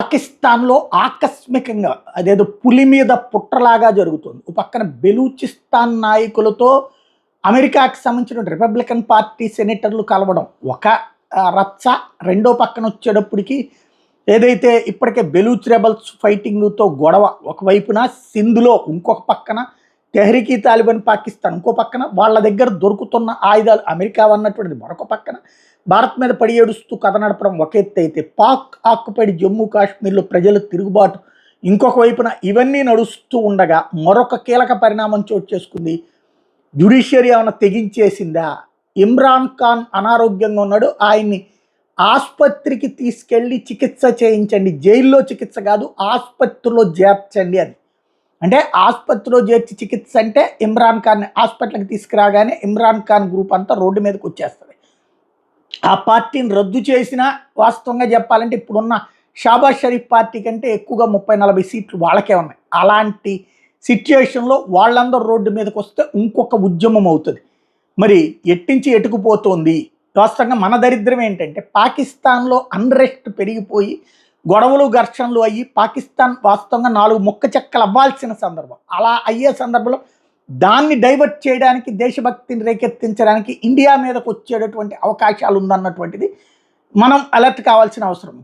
పాకిస్తాన్‌లో ఆకస్మికంగా అదేదో పులి మీద పుట్రలాగా జరుగుతుంది. ఓ పక్కన బెలూచిస్తాన్ నాయకులతో అమెరికాకి సంబంధించిన రిపబ్లికన్ పార్టీ సెనేటర్లు కలవడం ఒక రచ్చ. రెండో పక్కన వచ్చేటప్పటికి ఏదైతే ఇప్పటికే బెలూచ్ రెబల్స్ ఫైటింగ్‌తో గొడవ ఒకవైపున, సింధ్‌లో ఇంకొక పక్కన తెహ్రీక్ ఈ తాలిబాన్ పాకిస్తాన్ ఇంకో పక్కన, వాళ్ళ దగ్గర దొరుకుతున్న ఆయుధాలు అమెరికా అన్నటువంటిది మరొక పక్కన, భారత్ మీద పడి ఏడుస్తూ కథ నడపడం ఒక ఎత్తు అయితే, పాక్ ఆక్యుపైడ్ జమ్మూ కాశ్మీర్లో ప్రజల తిరుగుబాటు ఇంకొక వైపున, ఇవన్నీ నడుస్తూ ఉండగా మరొక కీలక పరిణామం చోటు చేసుకుంది. జ్యుడిషియరీ ఏమైనా తెగించేసిందా? ఇమ్రాన్ ఖాన్ అనారోగ్యంగా ఉన్నాడు, ఆయన్ని ఆసుపత్రికి తీసుకెళ్ళి చికిత్స చేయించండి, జైల్లో చికిత్స కాదు ఆసుపత్రిలో చేర్చండి అని. అంటే ఆసుపత్రిలో చేర్చి చికిత్స అంటే ఇమ్రాన్ ఖాన్ని హాస్పిటల్కి తీసుకురాగానే ఇమ్రాన్ ఖాన్ గ్రూప్ అంతా రోడ్డు మీదకి వచ్చేస్తుంది. ఆ పార్టీని రద్దు చేసినా వాస్తవంగా చెప్పాలంటే ఇప్పుడున్న షాబాజ్ షరీఫ్ పార్టీ కంటే ఎక్కువగా 30-40 సీట్లు వాళ్ళకే ఉన్నాయి. అలాంటి సిచ్యుయేషన్లో వాళ్ళందరూ రోడ్డు మీదకి వస్తే ఇంకొక ఉద్యమం అవుతుంది. మరి ఎట్టించి ఎటుకుపోతోంది? వాస్తవంగా మన దరిద్రం ఏంటంటే పాకిస్తాన్లో అన్రెస్ట్ పెరిగిపోయి గొడవలు ఘర్షణలు అయ్యి పాకిస్తాన్ వాస్తవంగా 4 ముక్క చెక్కలు అవ్వాల్సిన సందర్భం. అలా అయ్యే సందర్భంలో దాన్ని డైవర్ట్ చేయడానికి, దేశభక్తిని రేకెత్తించడానికి ఇండియా మీదకు వచ్చేటటువంటి అవకాశాలు ఉందన్నటువంటిది మనం అలర్ట్ కావాల్సిన అవసరం.